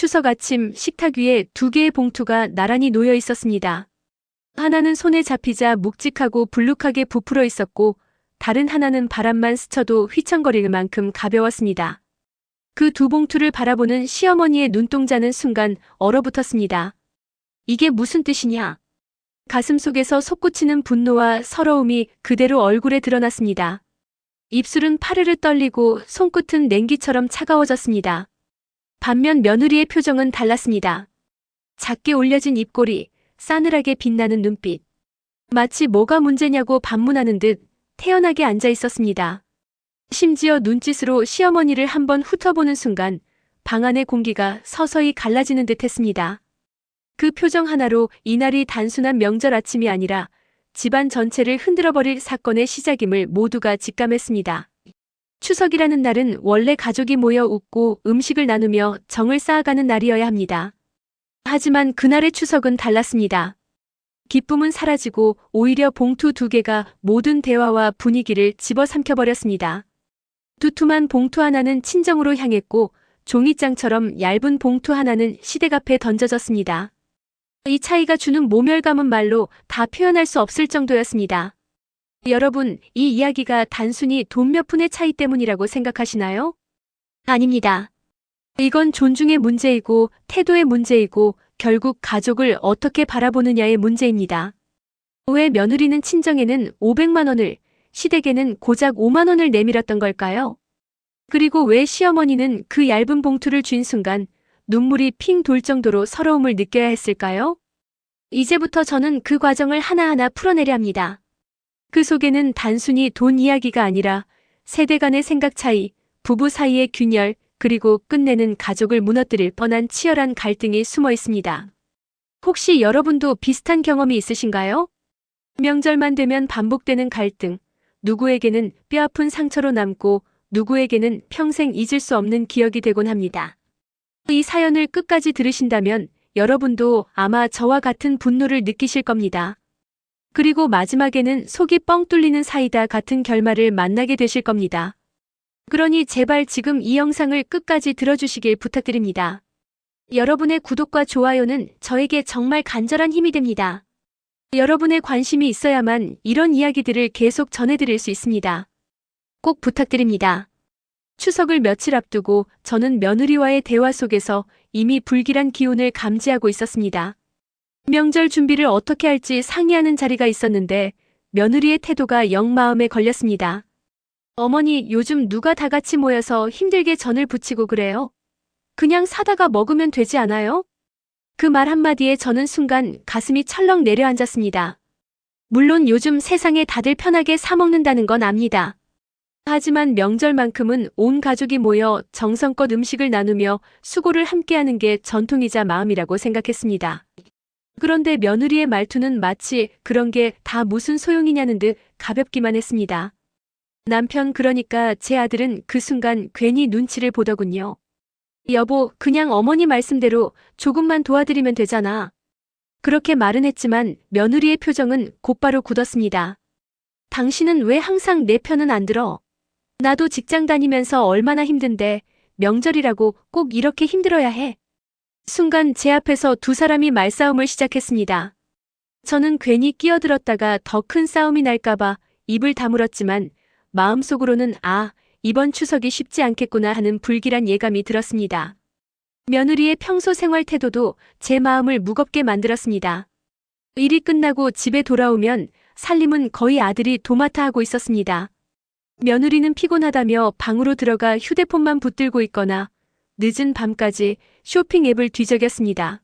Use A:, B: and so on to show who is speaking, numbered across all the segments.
A: 추석 아침 식탁 위에 두 개의 봉투가 나란히 놓여 있었습니다. 하나는 손에 잡히자 묵직하고 불룩하게 부풀어 있었고 다른 하나는 바람만 스쳐도 휘청거릴 만큼 가벼웠습니다. 그 두 봉투를 바라보는 시어머니의 눈동자는 순간 얼어붙었습니다. 이게 무슨 뜻이냐? 가슴속에서 솟구치는 분노와 서러움이 그대로 얼굴에 드러났습니다. 입술은 파르르 떨리고 손끝은 냉기처럼 차가워졌습니다. 반면 며느리의 표정은 달랐습니다. 작게 올려진 입꼬리, 싸늘하게 빛나는 눈빛. 마치 뭐가 문제냐고 반문하는 듯 태연하게 앉아 있었습니다. 심지어 눈짓으로 시어머니를 한번 훑어보는 순간 방 안의 공기가 서서히 갈라지는 듯 했습니다. 그 표정 하나로 이날이 단순한 명절 아침이 아니라 집안 전체를 흔들어버릴 사건의 시작임을 모두가 직감했습니다. 추석이라는 날은 원래 가족이 모여 웃고 음식을 나누며 정을 쌓아가는 날이어야 합니다. 하지만 그날의 추석은 달랐습니다. 기쁨은 사라지고 오히려 봉투 두 개가 모든 대화와 분위기를 집어삼켜버렸습니다. 두툼한 봉투 하나는 친정으로 향했고 종이장처럼 얇은 봉투 하나는 시댁 앞에 던져졌습니다. 이 차이가 주는 모멸감은 말로 다 표현할 수 없을 정도였습니다. 여러분, 이 이야기가 단순히 돈 몇 푼의 차이 때문이라고 생각하시나요? 아닙니다. 이건 존중의 문제이고 태도의 문제이고 결국 가족을 어떻게 바라보느냐의 문제입니다. 왜 며느리는 친정에는 500만 원을, 시댁에는 고작 5만 원을 내밀었던 걸까요? 그리고 왜 시어머니는 그 얇은 봉투를 쥔 순간 눈물이 핑 돌 정도로 서러움을 느껴야 했을까요? 이제부터 저는 그 과정을 하나하나 풀어내려 합니다. 그 속에는 단순히 돈 이야기가 아니라 세대 간의 생각 차이, 부부 사이의 균열, 그리고 끝내는 가족을 무너뜨릴 뻔한 치열한 갈등이 숨어 있습니다. 혹시 여러분도 비슷한 경험이 있으신가요? 명절만 되면 반복되는 갈등, 누구에게는 뼈아픈 상처로 남고 누구에게는 평생 잊을 수 없는 기억이 되곤 합니다. 이 사연을 끝까지 들으신다면 여러분도 아마 저와 같은 분노를 느끼실 겁니다. 그리고 마지막에는 속이 뻥 뚫리는 사이다 같은 결말을 만나게 되실 겁니다. 그러니 제발 지금 이 영상을 끝까지 들어주시길 부탁드립니다. 여러분의 구독과 좋아요는 저에게 정말 간절한 힘이 됩니다. 여러분의 관심이 있어야만 이런 이야기들을 계속 전해드릴 수 있습니다. 꼭 부탁드립니다. 추석을 며칠 앞두고 저는 며느리와의 대화 속에서 이미 불길한 기운을 감지하고 있었습니다. 명절 준비를 어떻게 할지 상의하는 자리가 있었는데 며느리의 태도가 영 마음에 걸렸습니다. 어머니, 요즘 누가 다 같이 모여서 힘들게 전을 부치고 그래요? 그냥 사다가 먹으면 되지 않아요? 그 말 한마디에 저는 순간 가슴이 철렁 내려앉았습니다. 물론 요즘 세상에 다들 편하게 사 먹는다는 건 압니다. 하지만 명절만큼은 온 가족이 모여 정성껏 음식을 나누며 수고를 함께하는 게 전통이자 마음이라고 생각했습니다. 그런데 며느리의 말투는 마치 그런 게 다 무슨 소용이냐는 듯 가볍기만 했습니다. 남편, 그러니까 제 아들은 그 순간 괜히 눈치를 보더군요. 여보, 그냥 어머니 말씀대로 조금만 도와드리면 되잖아. 그렇게 말은 했지만 며느리의 표정은 곧바로 굳었습니다. 당신은 왜 항상 내 편은 안 들어? 나도 직장 다니면서 얼마나 힘든데 명절이라고 꼭 이렇게 힘들어야 해. 순간 제 앞에서 두 사람이 말싸움을 시작했습니다. 저는 괜히 끼어들었다가 더 큰 싸움이 날까봐 입을 다물었지만 마음속으로는 이번 추석이 쉽지 않겠구나 하는 불길한 예감이 들었습니다. 며느리의 평소 생활 태도도 제 마음을 무겁게 만들었습니다. 일이 끝나고 집에 돌아오면 살림은 거의 아들이 도맡아 하고 있었습니다. 며느리는 피곤하다며 방으로 들어가 휴대폰만 붙들고 있거나 늦은 밤까지 쇼핑 앱을 뒤적였습니다.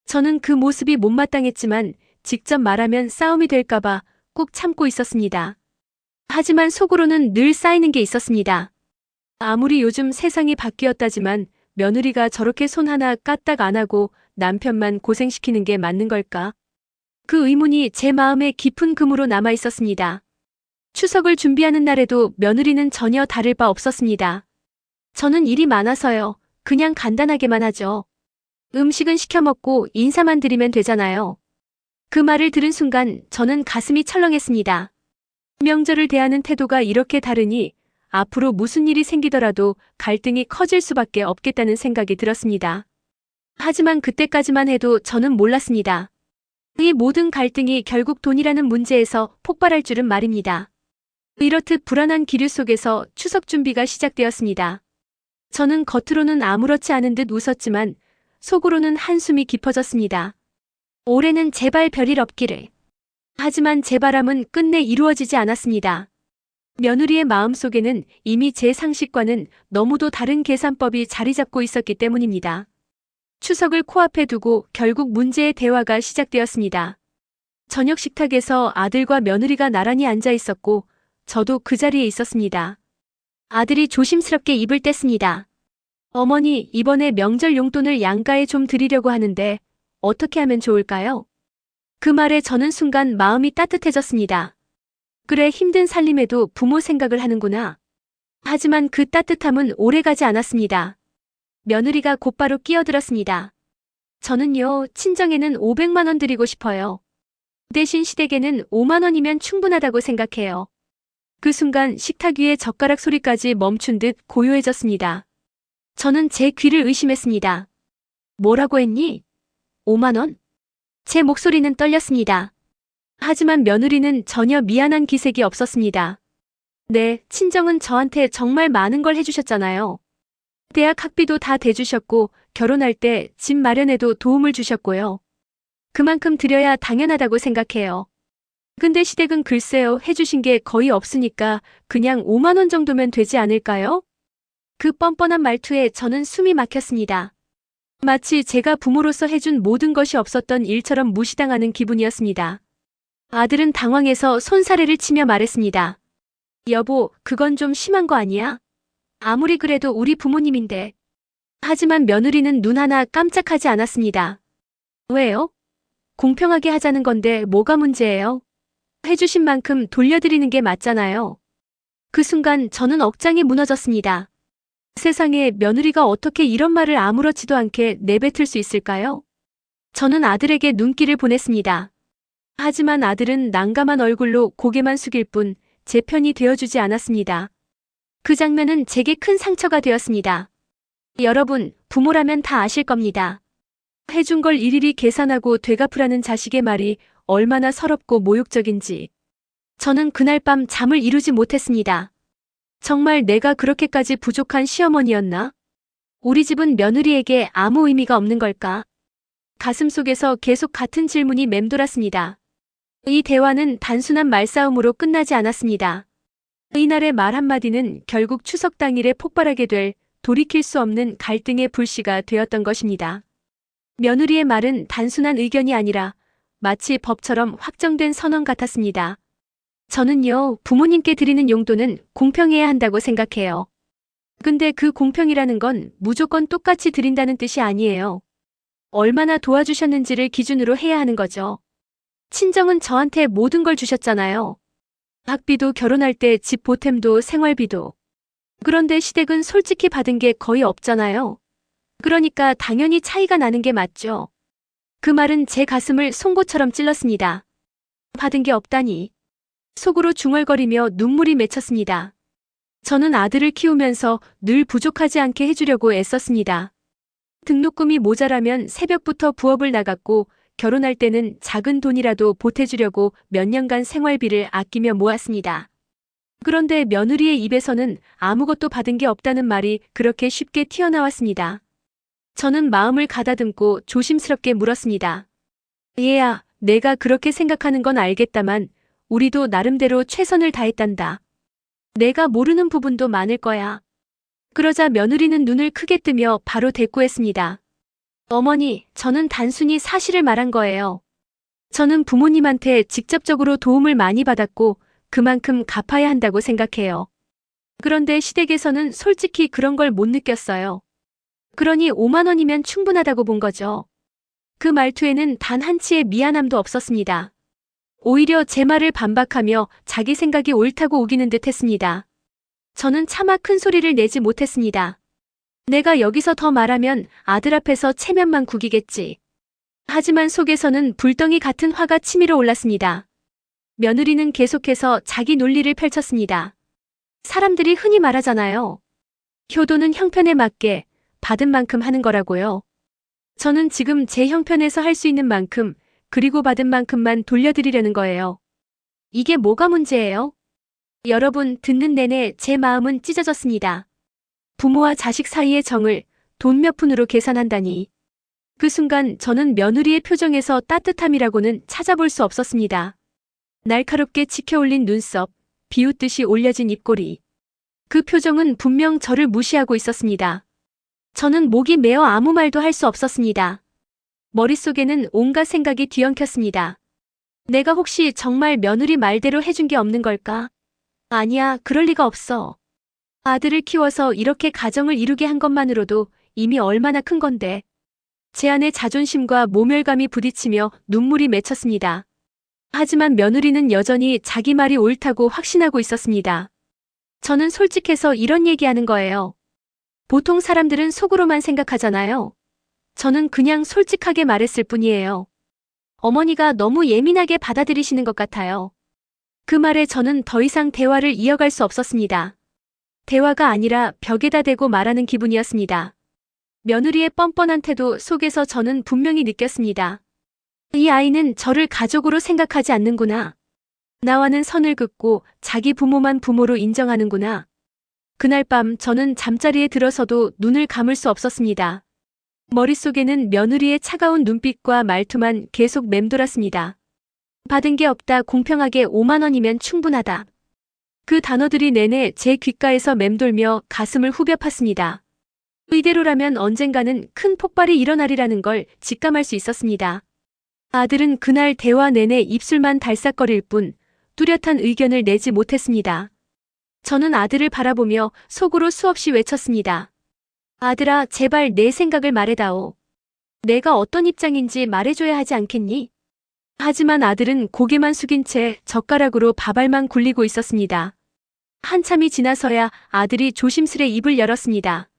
A: 저는 그 모습이 못마땅했지만 직접 말하면 싸움이 될까봐 꼭 참고 있었습니다. 하지만 속으로는 늘 쌓이는 게 있었습니다. 아무리 요즘 세상이 바뀌었다지만 며느리가 저렇게 손 하나 까딱 안 하고 남편만 고생시키는 게 맞는 걸까? 그 의문이 제 마음에 깊은 금으로 남아 있었습니다. 추석을 준비하는 날에도 며느리는 전혀 다를 바 없었습니다. 저는 일이 많아서요. 그냥 간단하게만 하죠. 음식은 시켜 먹고 인사만 드리면 되잖아요. 그 말을 들은 순간 저는 가슴이 철렁했습니다. 명절을 대하는 태도가 이렇게 다르니 앞으로 무슨 일이 생기더라도 갈등이 커질 수밖에 없겠다는 생각이 들었습니다. 하지만 그때까지만 해도 저는 몰랐습니다. 이 모든 갈등이 결국 돈이라는 문제에서 폭발할 줄은 말입니다. 이렇듯 불안한 기류 속에서 추석 준비가 시작되었습니다. 저는 겉으로는 아무렇지 않은 듯 웃었지만 속으로는 한숨이 깊어졌습니다. 올해는 제발 별일 없기를. 하지만 제 바람은 끝내 이루어지지 않았습니다. 며느리의 마음속에는 이미 제 상식과는 너무도 다른 계산법이 자리 잡고 있었기 때문입니다. 추석을 코앞에 두고 결국 문제의 대화가 시작되었습니다. 저녁 식탁에서 아들과 며느리가 나란히 앉아 있었고 저도 그 자리에 있었습니다. 아들이 조심스럽게 입을 뗐습니다. 어머니, 이번에 명절 용돈을 양가에 좀 드리려고 하는데 어떻게 하면 좋을까요? 그 말에 저는 순간 마음이 따뜻해졌습니다. 그래, 힘든 살림에도 부모 생각을 하는구나. 하지만 그 따뜻함은 오래가지 않았습니다. 며느리가 곧바로 끼어들었습니다. 저는요, 친정에는 500만 원 드리고 싶어요. 대신 시댁에는 5만 원이면 충분하다고 생각해요. 그 순간 식탁 위의 젓가락 소리까지 멈춘 듯 고요해졌습니다. 저는 제 귀를 의심했습니다. 뭐라고 했니? 5만 원? 제 목소리는 떨렸습니다. 하지만 며느리는 전혀 미안한 기색이 없었습니다. 네, 친정은 저한테 정말 많은 걸 해주셨잖아요. 대학 학비도 다 대주셨고 결혼할 때 집 마련에도 도움을 주셨고요. 그만큼 드려야 당연하다고 생각해요. 근데 시댁은 글쎄요, 해주신 게 거의 없으니까 그냥 5만 원 정도면 되지 않을까요? 그 뻔뻔한 말투에 저는 숨이 막혔습니다. 마치 제가 부모로서 해준 모든 것이 없었던 일처럼 무시당하는 기분이었습니다. 아들은 당황해서 손사래를 치며 말했습니다. 여보, 그건 좀 심한 거 아니야? 아무리 그래도 우리 부모님인데. 하지만 며느리는 눈 하나 깜짝하지 않았습니다. 왜요? 공평하게 하자는 건데 뭐가 문제예요? 해주신 만큼 돌려드리는 게 맞잖아요. 그 순간 저는 억장이 무너졌습니다. 세상에, 며느리가 어떻게 이런 말을 아무렇지도 않게 내뱉을 수 있을까요? 저는 아들에게 눈길을 보냈습니다. 하지만 아들은 난감한 얼굴로 고개만 숙일 뿐 제 편이 되어주지 않았습니다. 그 장면은 제게 큰 상처가 되었습니다. 여러분, 부모라면 다 아실 겁니다. 해준 걸 일일이 계산하고 되갚으라는 자식의 말이 얼마나 서럽고 모욕적인지. 저는 그날 밤 잠을 이루지 못했습니다. 정말 내가 그렇게까지 부족한 시어머니였나? 우리 집은 며느리에게 아무 의미가 없는 걸까? 가슴속에서 계속 같은 질문이 맴돌았습니다. 이 대화는 단순한 말싸움으로 끝나지 않았습니다. 이날의 말 한마디는 결국 추석 당일에 폭발하게 될 돌이킬 수 없는 갈등의 불씨가 되었던 것입니다. 며느리의 말은 단순한 의견이 아니라 마치 법처럼 확정된 선언 같았습니다. 저는요, 부모님께 드리는 용돈은 공평해야 한다고 생각해요. 근데 그 공평이라는 건 무조건 똑같이 드린다는 뜻이 아니에요. 얼마나 도와주셨는지를 기준으로 해야 하는 거죠. 친정은 저한테 모든 걸 주셨잖아요. 학비도, 결혼할 때 집 보탬도, 생활비도. 그런데 시댁은 솔직히 받은 게 거의 없잖아요. 그러니까 당연히 차이가 나는 게 맞죠. 그 말은 제 가슴을 송곳처럼 찔렀습니다. 받은 게 없다니. 속으로 중얼거리며 눈물이 맺혔습니다. 저는 아들을 키우면서 늘 부족하지 않게 해주려고 애썼습니다. 등록금이 모자라면 새벽부터 부업을 나갔고 결혼할 때는 작은 돈이라도 보태주려고 몇 년간 생활비를 아끼며 모았습니다. 그런데 며느리의 입에서는 아무것도 받은 게 없다는 말이 그렇게 쉽게 튀어나왔습니다. 저는 마음을 가다듬고 조심스럽게 물었습니다. 얘야, 내가 그렇게 생각하는 건 알겠다만 우리도 나름대로 최선을 다했단다. 내가 모르는 부분도 많을 거야. 그러자 며느리는 눈을 크게 뜨며 바로 대꾸했습니다. 어머니, 저는 단순히 사실을 말한 거예요. 저는 부모님한테 직접적으로 도움을 많이 받았고 그만큼 갚아야 한다고 생각해요. 그런데 시댁에서는 솔직히 그런 걸 못 느꼈어요. 그러니 5만 원이면 충분하다고 본 거죠. 그 말투에는 단 한치의 미안함도 없었습니다. 오히려 제 말을 반박하며 자기 생각이 옳다고 우기는 듯 했습니다. 저는 차마 큰 소리를 내지 못했습니다. 내가 여기서 더 말하면 아들 앞에서 체면만 구기겠지. 하지만 속에서는 불덩이 같은 화가 치밀어 올랐습니다. 며느리는 계속해서 자기 논리를 펼쳤습니다. 사람들이 흔히 말하잖아요. 효도는 형편에 맞게 받은 만큼 하는 거라고요. 저는 지금 제 형편에서 할 수 있는 만큼, 그리고 받은 만큼만 돌려드리려는 거예요. 이게 뭐가 문제예요? 여러분, 듣는 내내 제 마음은 찢어졌습니다. 부모와 자식 사이의 정을 돈 몇 푼으로 계산한다니. 그 순간 저는 며느리의 표정에서 따뜻함이라고는 찾아볼 수 없었습니다. 날카롭게 치켜올린 눈썹, 비웃듯이 올려진 입꼬리. 그 표정은 분명 저를 무시하고 있었습니다. 저는 목이 메어 아무 말도 할 수 없었습니다. 머릿속에는 온갖 생각이 뒤엉켰습니다. 내가 혹시 정말 며느리 말대로 해준 게 없는 걸까? 아니야, 그럴 리가 없어. 아들을 키워서 이렇게 가정을 이루게 한 것만으로도 이미 얼마나 큰 건데. 제 안의 자존심과 모멸감이 부딪히며 눈물이 맺혔습니다. 하지만 며느리는 여전히 자기 말이 옳다고 확신하고 있었습니다. 저는 솔직해서 이런 얘기하는 거예요. 보통 사람들은 속으로만 생각하잖아요. 저는 그냥 솔직하게 말했을 뿐이에요. 어머니가 너무 예민하게 받아들이시는 것 같아요. 그 말에 저는 더 이상 대화를 이어갈 수 없었습니다. 대화가 아니라 벽에다 대고 말하는 기분이었습니다. 며느리의 뻔뻔한 태도 속에서 저는 분명히 느꼈습니다. 이 아이는 저를 가족으로 생각하지 않는구나. 나와는 선을 긋고 자기 부모만 부모로 인정하는구나. 그날 밤 저는 잠자리에 들어서도 눈을 감을 수 없었습니다. 머릿속에는 며느리의 차가운 눈빛과 말투만 계속 맴돌았습니다. 받은 게 없다, 공평하게 5만 원이면 충분하다. 그 단어들이 내내 제 귓가에서 맴돌며 가슴을 후벼 팠습니다. 이대로라면 언젠가는 큰 폭발이 일어나리라는 걸 직감할 수 있었습니다. 아들은 그날 대화 내내 입술만 달싹거릴 뿐 뚜렷한 의견을 내지 못했습니다. 저는 아들을 바라보며 속으로 수없이 외쳤습니다. 아들아, 제발 내 생각을 말해다오. 내가 어떤 입장인지 말해줘야 하지 않겠니? 하지만 아들은 고개만 숙인 채 젓가락으로 밥알만 굴리고 있었습니다. 한참이 지나서야 아들이 조심스레 입을 열었습니다.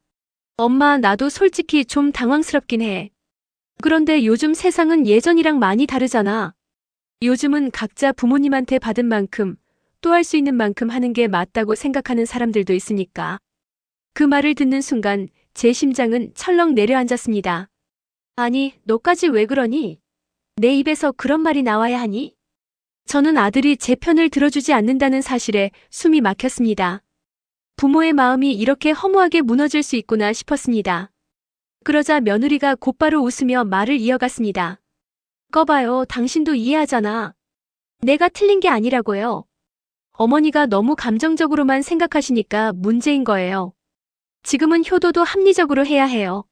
A: 엄마, 나도 솔직히 좀 당황스럽긴 해. 그런데 요즘 세상은 예전이랑 많이 다르잖아. 요즘은 각자 부모님한테 받은 만큼, 또 할 수 있는 만큼 하는 게 맞다고 생각하는 사람들도 있으니까. 그 말을 듣는 순간 제 심장은 철렁 내려앉았습니다. 아니, 너까지 왜 그러니? 내 입에서 그런 말이 나와야 하니? 저는 아들이 제 편을 들어주지 않는다는 사실에 숨이 막혔습니다. 부모의 마음이 이렇게 허무하게 무너질 수 있구나 싶었습니다. 그러자 며느리가 곧바로 웃으며 말을 이어갔습니다. 꺼봐요, 당신도 이해하잖아. 내가 틀린 게 아니라고요. 어머니가 너무 감정적으로만 생각하시니까 문제인 거예요. 지금은 효도도 합리적으로 해야 해요.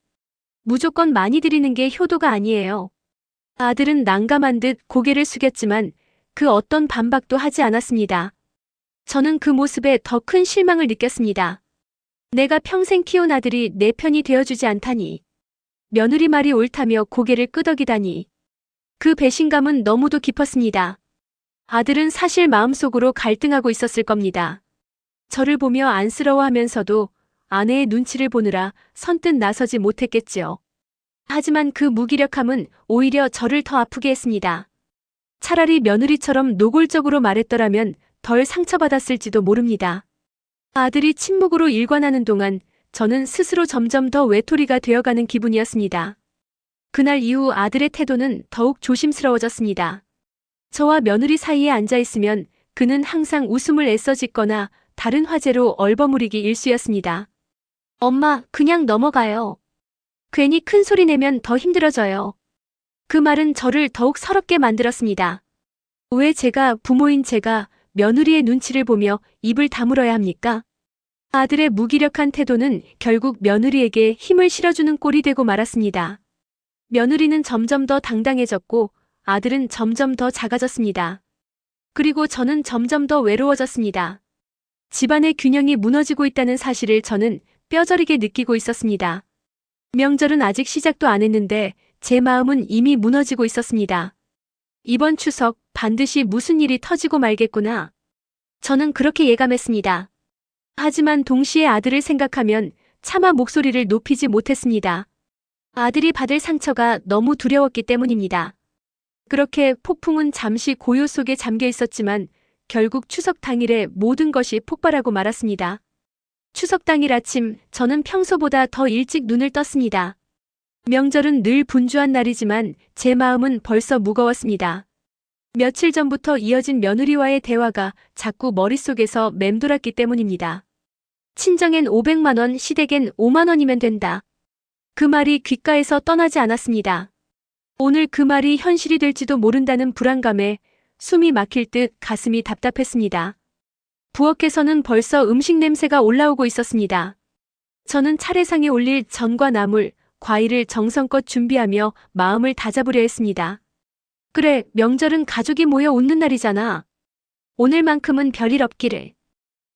A: 무조건 많이 드리는 게 효도가 아니에요. 아들은 난감한 듯 고개를 숙였지만 그 어떤 반박도 하지 않았습니다. 저는 그 모습에 더 큰 실망을 느꼈습니다. 내가 평생 키운 아들이 내 편이 되어주지 않다니. 며느리 말이 옳다며 고개를 끄덕이다니. 그 배신감은 너무도 깊었습니다. 아들은 사실 마음속으로 갈등하고 있었을 겁니다. 저를 보며 안쓰러워하면서도 아내의 눈치를 보느라 선뜻 나서지 못했겠지요. 하지만 그 무기력함은 오히려 저를 더 아프게 했습니다. 차라리 며느리처럼 노골적으로 말했더라면 덜 상처받았을지도 모릅니다. 아들이 침묵으로 일관하는 동안 저는 스스로 점점 더 외톨이가 되어가는 기분이었습니다. 그날 이후 아들의 태도는 더욱 조심스러워졌습니다. 저와 며느리 사이에 앉아있으면 그는 항상 웃음을 애써 짓거나 다른 화제로 얼버무리기 일쑤였습니다. 엄마, 그냥 넘어가요. 괜히 큰 소리 내면 더 힘들어져요. 그 말은 저를 더욱 서럽게 만들었습니다. 왜 제가, 부모인 제가 며느리의 눈치를 보며 입을 다물어야 합니까? 아들의 무기력한 태도는 결국 며느리에게 힘을 실어주는 꼴이 되고 말았습니다. 며느리는 점점 더 당당해졌고 아들은 점점 더 작아졌습니다. 그리고 저는 점점 더 외로워졌습니다. 집안의 균형이 무너지고 있다는 사실을 저는 뼈저리게 느끼고 있었습니다. 명절은 아직 시작도 안 했는데 제 마음은 이미 무너지고 있었습니다. 이번 추석 반드시 무슨 일이 터지고 말겠구나. 저는 그렇게 예감했습니다. 하지만 동시에 아들을 생각하면 차마 목소리를 높이지 못했습니다. 아들이 받을 상처가 너무 두려웠기 때문입니다. 그렇게 폭풍은 잠시 고요 속에 잠겨 있었지만 결국 추석 당일에 모든 것이 폭발하고 말았습니다. 추석 당일 아침 저는 평소보다 더 일찍 눈을 떴습니다. 명절은 늘 분주한 날이지만 제 마음은 벌써 무거웠습니다. 며칠 전부터 이어진 며느리와의 대화가 자꾸 머릿속에서 맴돌았기 때문입니다. 친정엔 500만 원, 시댁엔 5만 원이면 된다. 그 말이 귓가에서 떠나지 않았습니다. 오늘 그 말이 현실이 될지도 모른다는 불안감에 숨이 막힐 듯 가슴이 답답했습니다. 부엌에서는 벌써 음식 냄새가 올라오고 있었습니다. 저는 차례상에 올릴 전과 나물, 과일을 정성껏 준비하며 마음을 다잡으려 했습니다. 그래, 명절은 가족이 모여 웃는 날이잖아. 오늘만큼은 별일 없기를.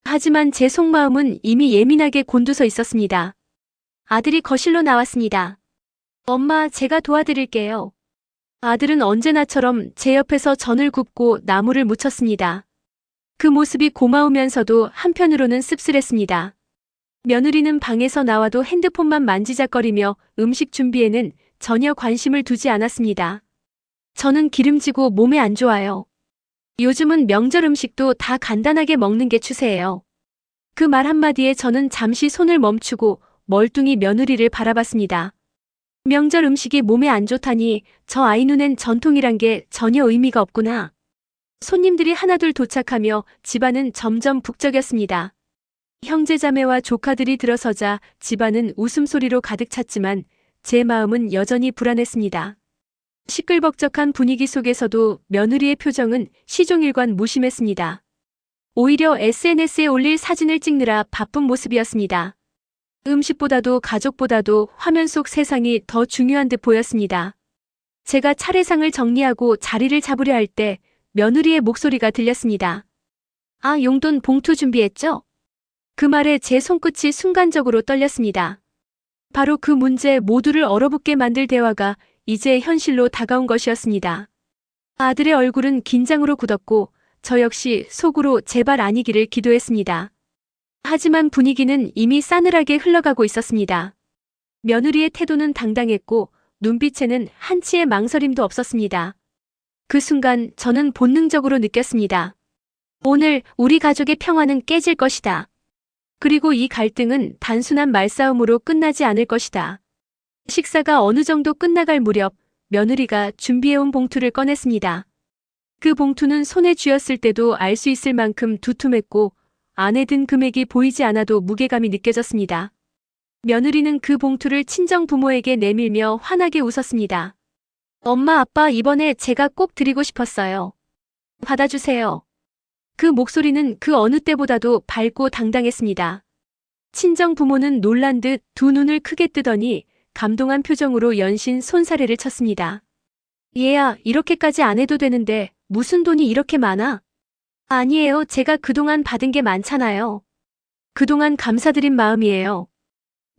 A: 하지만 제 속마음은 이미 예민하게 곤두서 있었습니다. 아들이 거실로 나왔습니다. 엄마, 제가 도와드릴게요. 아들은 언제나처럼 제 옆에서 전을 굽고 나물을 무쳤습니다. 그 모습이 고마우면서도 한편으로는 씁쓸했습니다. 며느리는 방에서 나와도 핸드폰만 만지작거리며 음식 준비에는 전혀 관심을 두지 않았습니다. 저는 기름지고 몸에 안 좋아요. 요즘은 명절 음식도 다 간단하게 먹는 게 추세예요. 그 말 한마디에 저는 잠시 손을 멈추고 멀뚱히 며느리를 바라봤습니다. 명절 음식이 몸에 안 좋다니 저 아이 눈엔 전통이란 게 전혀 의미가 없구나. 손님들이 하나둘 도착하며 집안은 점점 북적였습니다. 형제자매와 조카들이 들어서자 집안은 웃음소리로 가득 찼지만 제 마음은 여전히 불안했습니다. 시끌벅적한 분위기 속에서도 며느리의 표정은 시종일관 무심했습니다. 오히려 SNS에 올릴 사진을 찍느라 바쁜 모습이었습니다. 음식보다도 가족보다도 화면 속 세상이 더 중요한 듯 보였습니다. 제가 차례상을 정리하고 자리를 잡으려 할 때 며느리의 목소리가 들렸습니다. 아, 용돈 봉투 준비했죠? 그 말에 제 손끝이 순간적으로 떨렸습니다. 바로 그 문제 모두를 얼어붙게 만들 대화가 이제 현실로 다가온 것이었습니다. 아들의 얼굴은 긴장으로 굳었고 저 역시 속으로 제발 아니기를 기도했습니다. 하지만 분위기는 이미 싸늘하게 흘러가고 있었습니다. 며느리의 태도는 당당했고 눈빛에는 한치의 망설임도 없었습니다. 그 순간 저는 본능적으로 느꼈습니다. 오늘 우리 가족의 평화는 깨질 것이다. 그리고 이 갈등은 단순한 말싸움으로 끝나지 않을 것이다. 식사가 어느 정도 끝나갈 무렵 며느리가 준비해온 봉투를 꺼냈습니다. 그 봉투는 손에 쥐었을 때도 알 수 있을 만큼 두툼했고 안에 든 금액이 보이지 않아도 무게감이 느껴졌습니다. 며느리는 그 봉투를 친정 부모에게 내밀며 환하게 웃었습니다. 엄마, 아빠, 이번에 제가 꼭 드리고 싶었어요. 받아주세요. 그 목소리는 그 어느 때보다도 밝고 당당했습니다. 친정 부모는 놀란 듯 두 눈을 크게 뜨더니 감동한 표정으로 연신 손사래를 쳤습니다. 얘야, 이렇게까지 안 해도 되는데 무슨 돈이 이렇게 많아? 아니에요. 제가 그동안 받은 게 많잖아요. 그동안 감사드린 마음이에요.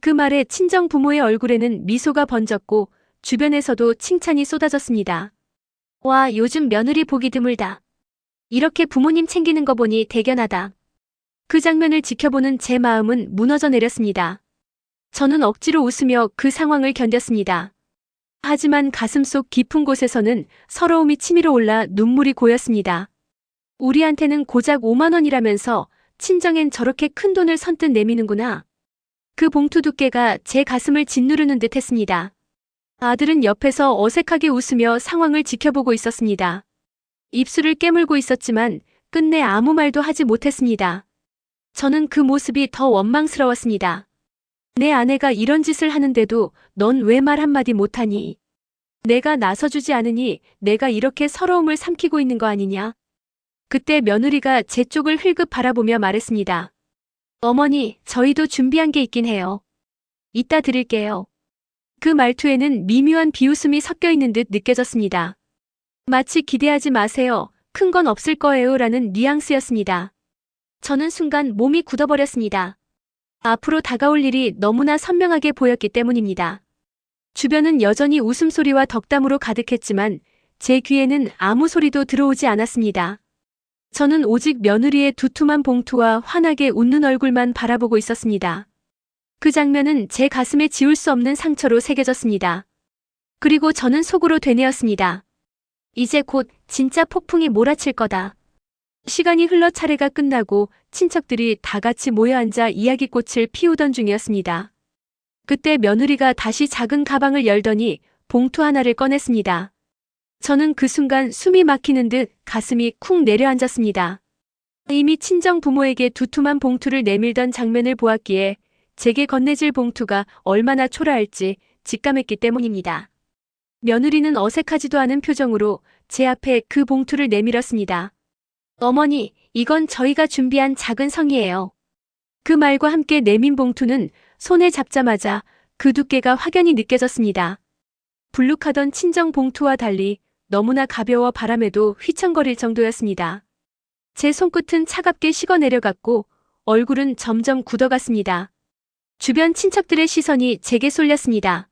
A: 그 말에 친정 부모의 얼굴에는 미소가 번졌고 주변에서도 칭찬이 쏟아졌습니다. 와, 요즘 며느리 보기 드물다. 이렇게 부모님 챙기는 거 보니 대견하다. 그 장면을 지켜보는 제 마음은 무너져 내렸습니다. 저는 억지로 웃으며 그 상황을 견뎠습니다. 하지만 가슴속 깊은 곳에서는 서러움이 치밀어 올라 눈물이 고였습니다. 우리한테는 고작 5만 원이라면서 친정엔 저렇게 큰 돈을 선뜻 내미는구나. 그 봉투 두께가 제 가슴을 짓누르는 듯 했습니다. 아들은 옆에서 어색하게 웃으며 상황을 지켜보고 있었습니다. 입술을 깨물고 있었지만 끝내 아무 말도 하지 못했습니다. 저는 그 모습이 더 원망스러웠습니다. 내 아내가 이런 짓을 하는데도 넌 왜 말 한마디 못하니? 내가 나서주지 않으니 내가 이렇게 서러움을 삼키고 있는 거 아니냐? 그때 며느리가 제 쪽을 흘끗 바라보며 말했습니다. 어머니, 저희도 준비한 게 있긴 해요. 이따 드릴게요. 그 말투에는 미묘한 비웃음이 섞여 있는 듯 느껴졌습니다. 마치 기대하지 마세요. 큰 건 없을 거예요. 라는 뉘앙스였습니다. 저는 순간 몸이 굳어버렸습니다. 앞으로 다가올 일이 너무나 선명하게 보였기 때문입니다. 주변은 여전히 웃음소리와 덕담으로 가득했지만 제 귀에는 아무 소리도 들어오지 않았습니다. 저는 오직 며느리의 두툼한 봉투와 환하게 웃는 얼굴만 바라보고 있었습니다. 그 장면은 제 가슴에 지울 수 없는 상처로 새겨졌습니다. 그리고 저는 속으로 되뇌었습니다. 이제 곧 진짜 폭풍이 몰아칠 거다. 시간이 흘러 차례가 끝나고 친척들이 다 같이 모여 앉아 이야기꽃을 피우던 중이었습니다. 그때 며느리가 다시 작은 가방을 열더니 봉투 하나를 꺼냈습니다. 저는 그 순간 숨이 막히는 듯 가슴이 쿵 내려앉았습니다. 이미 친정 부모에게 두툼한 봉투를 내밀던 장면을 보았기에 제게 건네질 봉투가 얼마나 초라할지 직감했기 때문입니다. 며느리는 어색하지도 않은 표정으로 제 앞에 그 봉투를 내밀었습니다. 어머니, 이건 저희가 준비한 작은 성이에요. 그 말과 함께 내민 봉투는 손에 잡자마자 그 두께가 확연히 느껴졌습니다. 불룩하던 친정 봉투와 달리 너무나 가벼워 바람에도 휘청거릴 정도였습니다. 제 손끝은 차갑게 식어 내려갔고 얼굴은 점점 굳어갔습니다. 주변 친척들의 시선이 제게 쏠렸습니다.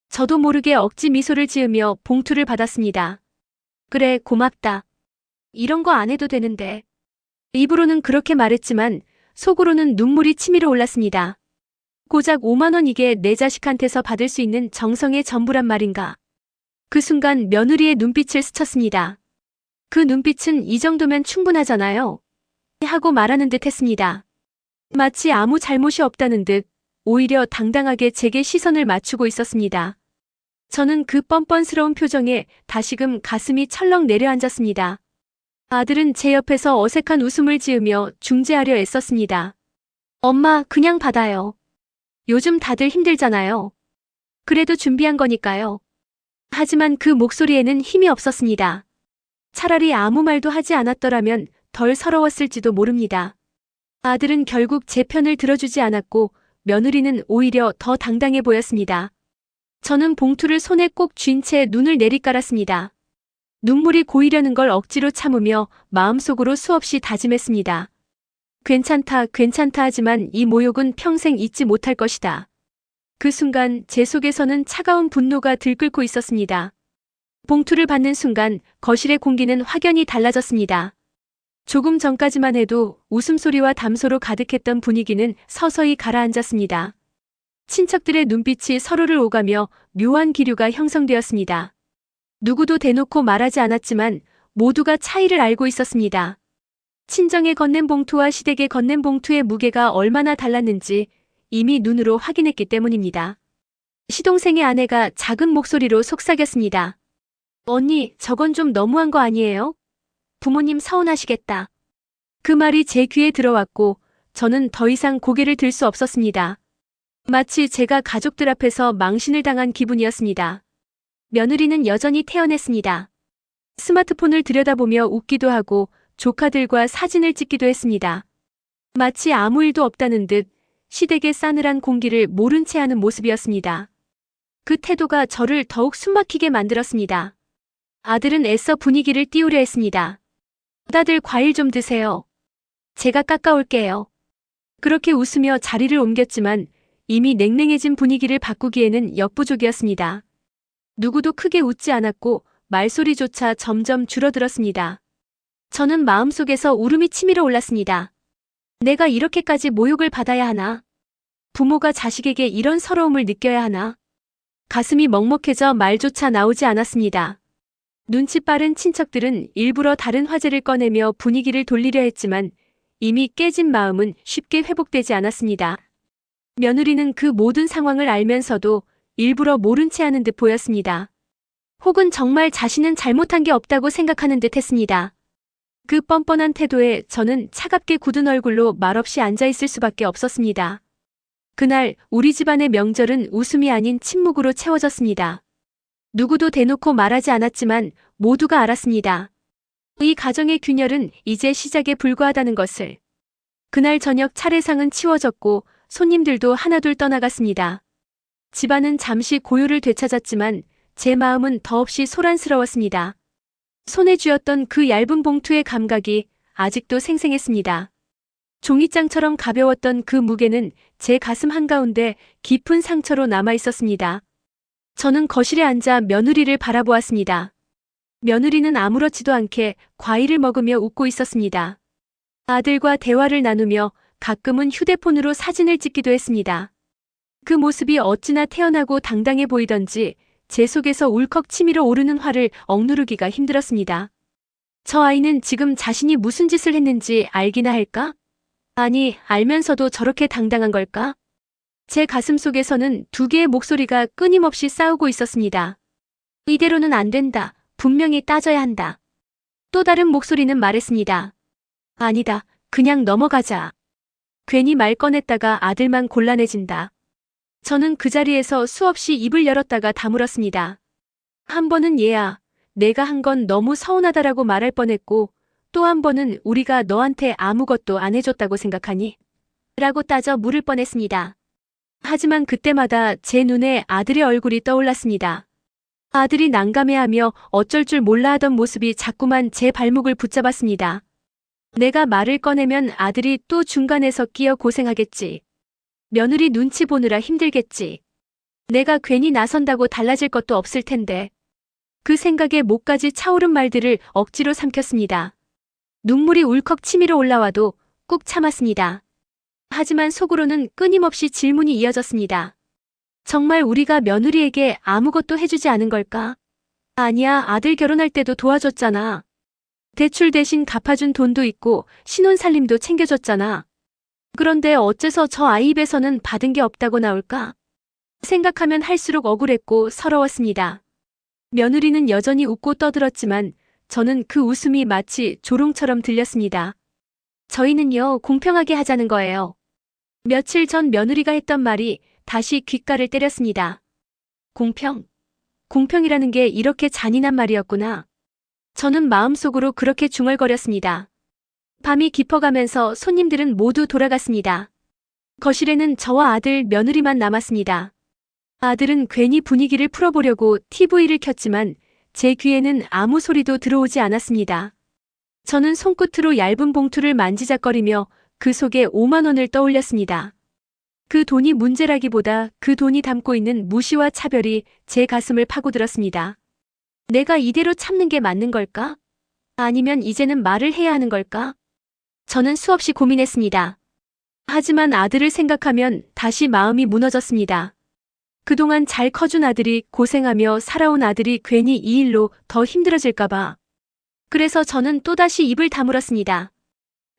A: 저도 모르게 억지 미소를 지으며 봉투를 받았습니다. 그래, 고맙다. 이런 거 안 해도 되는데. 입으로는 그렇게 말했지만 속으로는 눈물이 치밀어 올랐습니다. 고작 5만 원, 이게 내 자식한테서 받을 수 있는 정성의 전부란 말인가. 그 순간 며느리의 눈빛을 스쳤습니다. 그 눈빛은 이 정도면 충분하잖아요. 하고 말하는 듯 했습니다. 마치 아무 잘못이 없다는 듯 오히려 당당하게 제게 시선을 맞추고 있었습니다. 저는 그 뻔뻔스러운 표정에 다시금 가슴이 철렁 내려앉았습니다. 아들은 제 옆에서 어색한 웃음을 지으며 중재하려 애썼습니다. 엄마, 그냥 받아요. 요즘 다들 힘들잖아요. 그래도 준비한 거니까요. 하지만 그 목소리에는 힘이 없었습니다. 차라리 아무 말도 하지 않았더라면 덜 서러웠을지도 모릅니다. 아들은 결국 제 편을 들어주지 않았고 며느리는 오히려 더 당당해 보였습니다. 저는 봉투를 손에 꼭 쥔 채 눈을 내리깔았습니다. 눈물이 고이려는 걸 억지로 참으며 마음속으로 수없이 다짐했습니다. 괜찮다, 괜찮다 하지만 이 모욕은 평생 잊지 못할 것이다. 그 순간 제 속에서는 차가운 분노가 들끓고 있었습니다. 봉투를 받는 순간 거실의 공기는 확연히 달라졌습니다. 조금 전까지만 해도 웃음소리와 담소로 가득했던 분위기는 서서히 가라앉았습니다. 친척들의 눈빛이 서로를 오가며 묘한 기류가 형성되었습니다. 누구도 대놓고 말하지 않았지만 모두가 차이를 알고 있었습니다. 친정에 건넨 봉투와 시댁에 건넨 봉투의 무게가 얼마나 달랐는지 이미 눈으로 확인했기 때문입니다. 시동생의 아내가 작은 목소리로 속삭였습니다. 언니, 저건 좀 너무한 거 아니에요? 부모님 서운하시겠다. 그 말이 제 귀에 들어왔고 저는 더 이상 고개를 들 수 없었습니다. 마치 제가 가족들 앞에서 망신을 당한 기분이었습니다. 며느리는 여전히 태연했습니다. 스마트폰을 들여다보며 웃기도 하고 조카들과 사진을 찍기도 했습니다. 마치 아무 일도 없다는 듯 시댁의 싸늘한 공기를 모른 채 하는 모습이었습니다. 그 태도가 저를 더욱 숨막히게 만들었습니다. 아들은 애써 분위기를 띄우려 했습니다. 다들 과일 좀 드세요. 제가 깎아올게요. 그렇게 웃으며 자리를 옮겼지만 이미 냉랭해진 분위기를 바꾸기에는 역부족이었습니다. 누구도 크게 웃지 않았고 말소리조차 점점 줄어들었습니다. 저는 마음속에서 울음이 치밀어 올랐습니다. 내가 이렇게까지 모욕을 받아야 하나? 부모가 자식에게 이런 서러움을 느껴야 하나? 가슴이 먹먹해져 말조차 나오지 않았습니다. 눈치 빠른 친척들은 일부러 다른 화제를 꺼내며 분위기를 돌리려 했지만 이미 깨진 마음은 쉽게 회복되지 않았습니다. 며느리는 그 모든 상황을 알면서도 일부러 모른 채 하는 듯 보였습니다. 혹은 정말 자신은 잘못한 게 없다고 생각하는 듯 했습니다. 그 뻔뻔한 태도에 저는 차갑게 굳은 얼굴로 말없이 앉아있을 수밖에 없었습니다. 그날 우리 집안의 명절은 웃음이 아닌 침묵으로 채워졌습니다. 누구도 대놓고 말하지 않았지만 모두가 알았습니다. 이 가정의 균열은 이제 시작에 불과하다는 것을. 그날 저녁 차례상은 치워졌고 손님들도 하나둘 떠나갔습니다. 집안은 잠시 고요를 되찾았지만 제 마음은 더없이 소란스러웠습니다. 손에 쥐었던 그 얇은 봉투의 감각이 아직도 생생했습니다. 종이장처럼 가벼웠던 그 무게는 제 가슴 한가운데 깊은 상처로 남아있었습니다. 저는 거실에 앉아 며느리를 바라보았습니다. 며느리는 아무렇지도 않게 과일을 먹으며 웃고 있었습니다. 아들과 대화를 나누며 가끔은 휴대폰으로 사진을 찍기도 했습니다. 그 모습이 어찌나 태연하고 당당해 보이던지 제 속에서 울컥 치밀어 오르는 화를 억누르기가 힘들었습니다. 저 아이는 지금 자신이 무슨 짓을 했는지 알기나 할까? 아니, 알면서도 저렇게 당당한 걸까? 제 가슴 속에서는 두 개의 목소리가 끊임없이 싸우고 있었습니다. 이대로는 안 된다. 분명히 따져야 한다. 또 다른 목소리는 말했습니다. 아니다. 그냥 넘어가자. 괜히 말 꺼냈다가 아들만 곤란해진다. 저는 그 자리에서 수없이 입을 열었다가 다물었습니다. 한 번은 얘야, 내가 한 건 너무 서운하다라고 말할 뻔했고, 또 한 번은 우리가 너한테 아무것도 안 해줬다고 생각하니? 라고 따져 물을 뻔했습니다. 하지만 그때마다 제 눈에 아들의 얼굴이 떠올랐습니다. 아들이 난감해하며 어쩔 줄 몰라 하던 모습이 자꾸만 제 발목을 붙잡았습니다. 내가 말을 꺼내면 아들이 또 중간에서 끼어 고생하겠지. 며느리 눈치 보느라 힘들겠지. 내가 괜히 나선다고 달라질 것도 없을 텐데. 그 생각에 목까지 차오른 말들을 억지로 삼켰습니다. 눈물이 울컥 치밀어 올라와도 꾹 참았습니다. 하지만 속으로는 끊임없이 질문이 이어졌습니다. 정말 우리가 며느리에게 아무것도 해주지 않은 걸까? 아니야, 아들 결혼할 때도 도와줬잖아. 대출 대신 갚아준 돈도 있고 신혼살림도 챙겨줬잖아. 그런데 어째서 저 아이 입에서는 받은 게 없다고 나올까? 생각하면 할수록 억울했고 서러웠습니다. 며느리는 여전히 웃고 떠들었지만 저는 그 웃음이 마치 조롱처럼 들렸습니다. 저희는요, 공평하게 하자는 거예요. 며칠 전 며느리가 했던 말이 다시 귓가를 때렸습니다. 공평? 공평이라는 게 이렇게 잔인한 말이었구나. 저는 마음속으로 그렇게 중얼거렸습니다. 밤이 깊어가면서 손님들은 모두 돌아갔습니다. 거실에는 저와 아들, 며느리만 남았습니다. 아들은 괜히 분위기를 풀어보려고 TV를 켰지만 제 귀에는 아무 소리도 들어오지 않았습니다. 저는 손끝으로 얇은 봉투를 만지작거리며 그 속에 5만 원을 떠올렸습니다. 그 돈이 문제라기보다 그 돈이 담고 있는 무시와 차별이 제 가슴을 파고들었습니다. 내가 이대로 참는 게 맞는 걸까? 아니면 이제는 말을 해야 하는 걸까? 저는 수없이 고민했습니다. 하지만 아들을 생각하면 다시 마음이 무너졌습니다. 그동안 잘 커준 아들이 고생하며 살아온 아들이 괜히 이 일로 더 힘들어질까봐. 그래서 저는 또다시 입을 다물었습니다.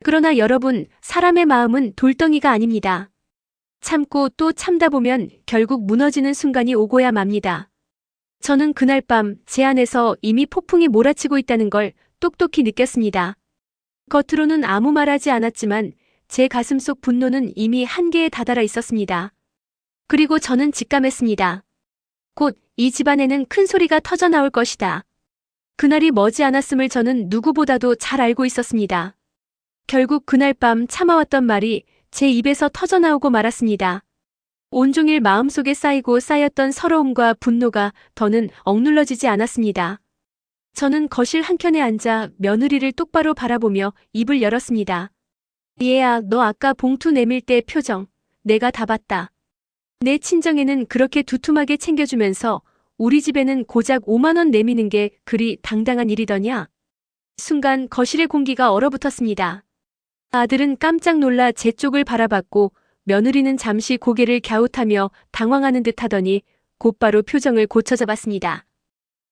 A: 그러나 여러분, 사람의 마음은 돌덩이가 아닙니다. 참고 또 참다 보면 결국 무너지는 순간이 오고야 맙니다. 저는 그날 밤 제 안에서 이미 폭풍이 몰아치고 있다는 걸 똑똑히 느꼈습니다. 겉으로는 아무 말하지 않았지만 제 가슴속 분노는 이미 한계에 다다라 있었습니다. 그리고 저는 직감했습니다. 곧 이 집안에는 큰 소리가 터져 나올 것이다. 그날이 머지않았음을 저는 누구보다도 잘 알고 있었습니다. 결국 그날 밤 참아왔던 말이 제 입에서 터져 나오고 말았습니다. 온종일 마음속에 쌓이고 쌓였던 서러움과 분노가 더는 억눌러지지 않았습니다. 저는 거실 한켠에 앉아 며느리를 똑바로 바라보며 입을 열었습니다. 얘야, 너 아까 봉투 내밀 때 표정, 내가 다 봤다. 내 친정에는 그렇게 두툼하게 챙겨주면서 우리 집에는 고작 5만 원 내미는 게 그리 당당한 일이더냐? 순간 거실의 공기가 얼어붙었습니다. 아들은 깜짝 놀라 제 쪽을 바라봤고 며느리는 잠시 고개를 갸웃하며 당황하는 듯 하더니 곧바로 표정을 고쳐잡았습니다.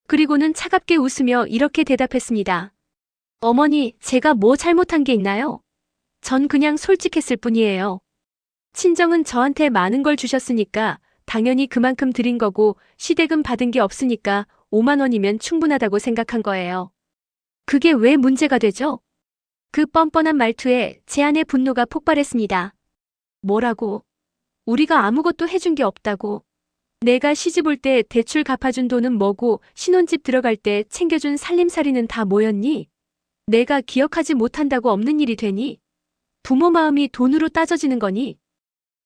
A: 그리고는 차갑게 웃으며 이렇게 대답했습니다. 어머니, 제가 뭐 잘못한 게 있나요? 전 그냥 솔직했을 뿐이에요. 친정은 저한테 많은 걸 주셨으니까 당연히 그만큼 드린 거고 시대금 받은 게 없으니까 5만 원이면 충분하다고 생각한 거예요. 그게 왜 문제가 되죠? 그 뻔뻔한 말투에 제 안의 분노가 폭발했습니다. 뭐라고? 우리가 아무것도 해준 게 없다고. 내가 시집 올 때 대출 갚아준 돈은 뭐고 신혼집 들어갈 때 챙겨준 살림살이는 다 뭐였니? 내가 기억하지 못한다고 없는 일이 되니? 부모 마음이 돈으로 따져지는 거니?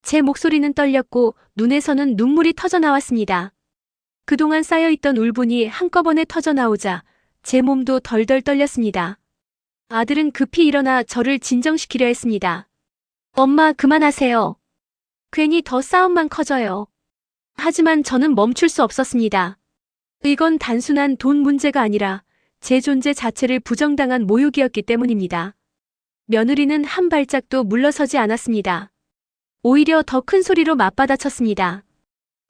A: 제 목소리는 떨렸고 눈에서는 눈물이 터져 나왔습니다. 그동안 쌓여있던 울분이 한꺼번에 터져 나오자 제 몸도 덜덜 떨렸습니다. 아들은 급히 일어나 저를 진정시키려 했습니다. 엄마, 그만하세요. 괜히 더 싸움만 커져요. 하지만 저는 멈출 수 없었습니다. 이건 단순한 돈 문제가 아니라 제 존재 자체를 부정당한 모욕이었기 때문입니다. 며느리는 한 발짝도 물러서지 않았습니다. 오히려 더 큰 소리로 맞받아쳤습니다.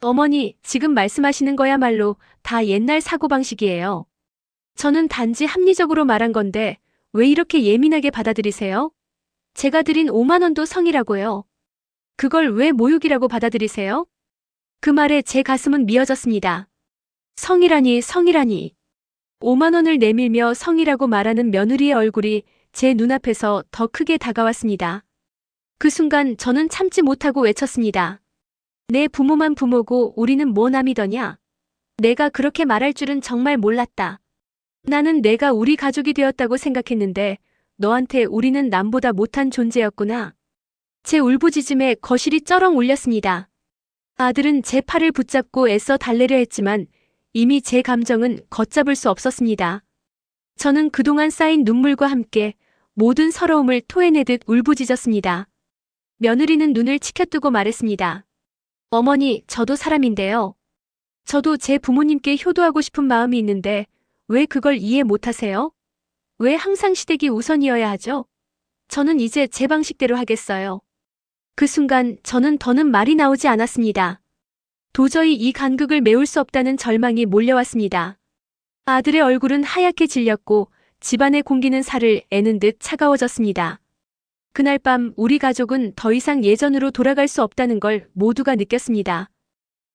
A: 어머니, 지금 말씀하시는 거야말로 다 옛날 사고방식이에요. 저는 단지 합리적으로 말한 건데 왜 이렇게 예민하게 받아들이세요? 제가 드린 5만 원도 성이라고요. 그걸 왜 모욕이라고 받아들이세요? 그 말에 제 가슴은 미어졌습니다. 성이라니, 성이라니. 5만 원을 내밀며 성이라고 말하는 며느리의 얼굴이 제 눈앞에서 더 크게 다가왔습니다. 그 순간 저는 참지 못하고 외쳤습니다. 내 부모만 부모고 우리는 뭐 남이더냐? 내가 그렇게 말할 줄은 정말 몰랐다. 나는 내가 우리 가족이 되었다고 생각했는데 너한테 우리는 남보다 못한 존재였구나. 제 울부짖음에 거실이 쩌렁 울렸습니다. 아들은 제 팔을 붙잡고 애써 달래려 했지만 이미 제 감정은 걷잡을 수 없었습니다. 저는 그동안 쌓인 눈물과 함께 모든 서러움을 토해내듯 울부짖었습니다. 며느리는 눈을 치켜뜨고 말했습니다. 어머니, 저도 사람인데요. 저도 제 부모님께 효도하고 싶은 마음이 있는데 왜 그걸 이해 못하세요? 왜 항상 시댁이 우선이어야 하죠? 저는 이제 제 방식대로 하겠어요. 그 순간 저는 더는 말이 나오지 않았습니다. 도저히 이 간극을 메울 수 없다는 절망이 몰려왔습니다. 아들의 얼굴은 하얗게 질렸고 집안의 공기는 살을 애는 듯 차가워졌습니다. 그날 밤 우리 가족은 더 이상 예전으로 돌아갈 수 없다는 걸 모두가 느꼈습니다.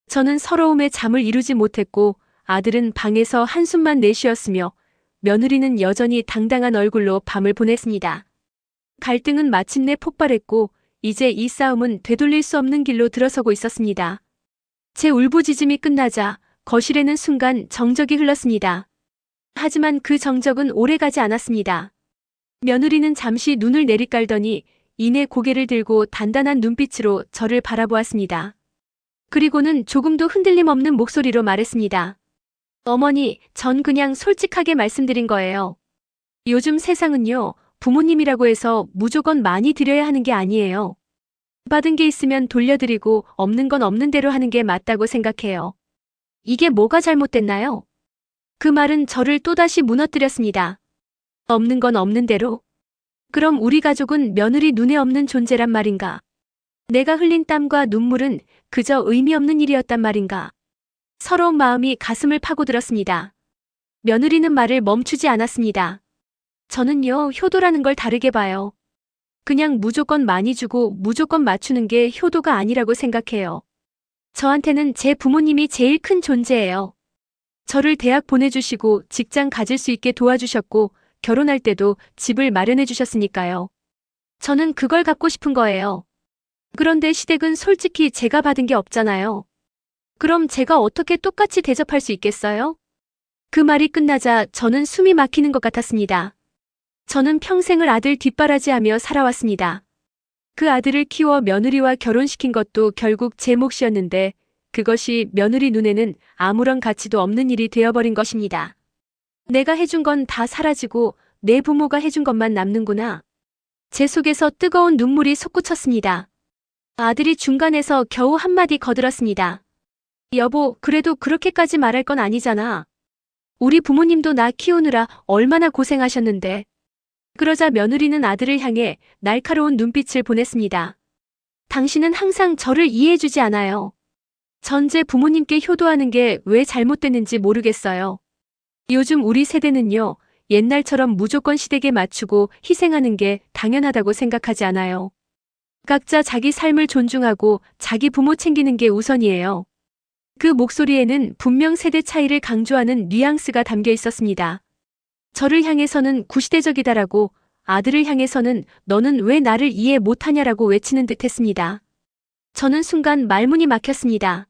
A: 저는 서러움에 잠을 이루지 못했고 아들은 방에서 한숨만 내쉬었으며 며느리는 여전히 당당한 얼굴로 밤을 보냈습니다. 갈등은 마침내 폭발했고 이제 이 싸움은 되돌릴 수 없는 길로 들어서고 있었습니다. 제 울부짖음이 끝나자 거실에는 순간 정적이 흘렀습니다. 하지만 그 정적은 오래가지 않았습니다. 며느리는 잠시 눈을 내리깔더니 이내 고개를 들고 단단한 눈빛으로 저를 바라보았습니다. 그리고는 조금도 흔들림 없는 목소리로 말했습니다. 어머니, 전 그냥 솔직하게 말씀드린 거예요. 요즘 세상은요, 부모님이라고 해서 무조건 많이 드려야 하는 게 아니에요. 받은 게 있으면 돌려드리고 없는 건 없는 대로 하는 게 맞다고 생각해요. 이게 뭐가 잘못됐나요? 그 말은 저를 또다시 무너뜨렸습니다. 없는 건 없는 대로? 그럼 우리 가족은 며느리 눈에 없는 존재란 말인가? 내가 흘린 땀과 눈물은 그저 의미 없는 일이었단 말인가? 서러운 마음이 가슴을 파고들었습니다. 며느리는 말을 멈추지 않았습니다. 저는요, 효도라는 걸 다르게 봐요. 그냥 무조건 많이 주고 무조건 맞추는 게 효도가 아니라고 생각해요. 저한테는 제 부모님이 제일 큰 존재예요. 저를 대학 보내주시고 직장 가질 수 있게 도와주셨고 결혼할 때도 집을 마련해 주셨으니까요. 저는 그걸 갖고 싶은 거예요. 그런데 시댁은 솔직히 제가 받은 게 없잖아요. 그럼 제가 어떻게 똑같이 대접할 수 있겠어요? 그 말이 끝나자 저는 숨이 막히는 것 같았습니다. 저는 평생을 아들 뒷바라지하며 살아왔습니다. 그 아들을 키워 며느리와 결혼시킨 것도 결국 제 몫이었는데 그것이 며느리 눈에는 아무런 가치도 없는 일이 되어버린 것입니다. 내가 해준 건 다 사라지고 내 부모가 해준 것만 남는구나. 제 속에서 뜨거운 눈물이 솟구쳤습니다. 아들이 중간에서 겨우 한마디 거들었습니다. 여보, 그래도 그렇게까지 말할 건 아니잖아. 우리 부모님도 나 키우느라 얼마나 고생하셨는데. 그러자 며느리는 아들을 향해 날카로운 눈빛을 보냈습니다. 당신은 항상 저를 이해해주지 않아요. 전제 부모님께 효도하는 게 왜 잘못됐는지 모르겠어요. 요즘 우리 세대는요, 옛날처럼 무조건 시댁에 맞추고 희생하는 게 당연하다고 생각하지 않아요. 각자 자기 삶을 존중하고 자기 부모 챙기는 게 우선이에요. 그 목소리에는 분명 세대 차이를 강조하는 뉘앙스가 담겨 있었습니다. 저를 향해서는 구시대적이다라고, 아들을 향해서는 너는 왜 나를 이해 못하냐라고 외치는 듯 했습니다. 저는 순간 말문이 막혔습니다.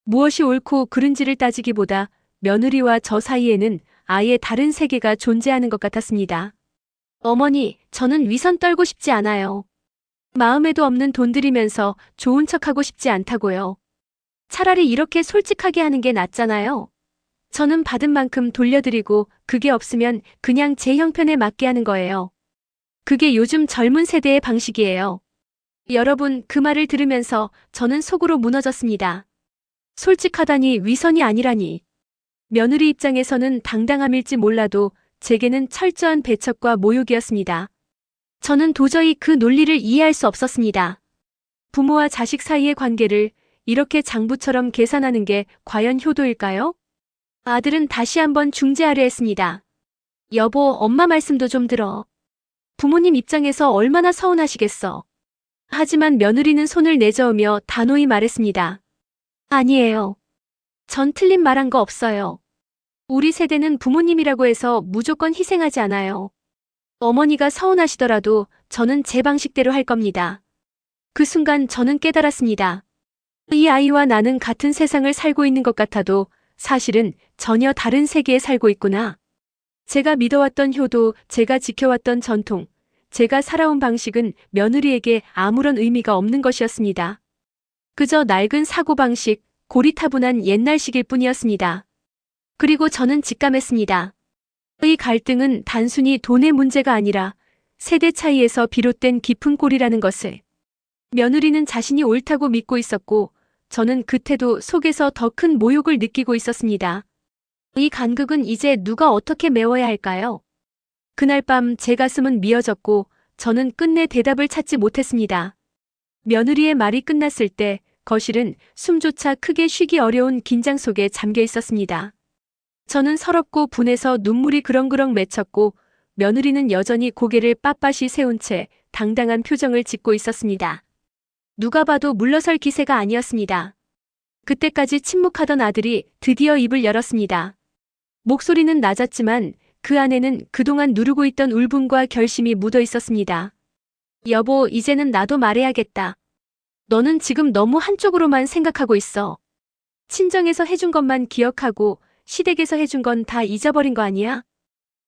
A: 무엇이 옳고 그른지를 따지기보다 며느리와 저 사이에는 아예 다른 세계가 존재하는 것 같았습니다. 어머니, 저는 위선 떨고 싶지 않아요. 마음에도 없는 돈 들이면서 좋은 척하고 싶지 않다고요. 차라리 이렇게 솔직하게 하는 게 낫잖아요. 저는 받은 만큼 돌려드리고 그게 없으면 그냥 제 형편에 맞게 하는 거예요. 그게 요즘 젊은 세대의 방식이에요. 여러분, 그 말을 들으면서 저는 속으로 무너졌습니다. 솔직하다니 위선이 아니라니. 며느리 입장에서는 당당함일지 몰라도 제게는 철저한 배척과 모욕이었습니다. 저는 도저히 그 논리를 이해할 수 없었습니다. 부모와 자식 사이의 관계를 이렇게 장부처럼 계산하는 게 과연 효도일까요? 아들은 다시 한번 중재하려 했습니다. 여보, 엄마 말씀도 좀 들어. 부모님 입장에서 얼마나 서운하시겠어. 하지만 며느리는 손을 내저으며 단호히 말했습니다. 아니에요. 전 틀린 말한 거 없어요. 우리 세대는 부모님이라고 해서 무조건 희생하지 않아요. 어머니가 서운하시더라도 저는 제 방식대로 할 겁니다. 그 순간 저는 깨달았습니다. 이 아이와 나는 같은 세상을 살고 있는 것 같아도 사실은 전혀 다른 세계에 살고 있구나. 제가 믿어왔던 효도, 제가 지켜왔던 전통, 제가 살아온 방식은 며느리에게 아무런 의미가 없는 것이었습니다. 그저 낡은 사고방식, 고리타분한 옛날식일 뿐이었습니다. 그리고 저는 직감했습니다. 이 갈등은 단순히 돈의 문제가 아니라 세대 차이에서 비롯된 깊은 골이라는 것을. 며느리는 자신이 옳다고 믿고 있었고 저는 그 태도 속에서 더 큰 모욕을 느끼고 있었습니다. 이 간극은 이제 누가 어떻게 메워야 할까요? 그날 밤 제 가슴은 미어졌고 저는 끝내 대답을 찾지 못했습니다. 며느리의 말이 끝났을 때 거실은 숨조차 크게 쉬기 어려운 긴장 속에 잠겨 있었습니다. 저는 서럽고 분해서 눈물이 그렁그렁 맺혔고 며느리는 여전히 고개를 빳빳이 세운 채 당당한 표정을 짓고 있었습니다. 누가 봐도 물러설 기세가 아니었습니다. 그때까지 침묵하던 아들이 드디어 입을 열었습니다. 목소리는 낮았지만 그 안에는 그동안 누르고 있던 울분과 결심이 묻어 있었습니다. 여보, 이제는 나도 말해야겠다. 너는 지금 너무 한쪽으로만 생각하고 있어. 친정에서 해준 것만 기억하고 시댁에서 해준 건 다 잊어버린 거 아니야?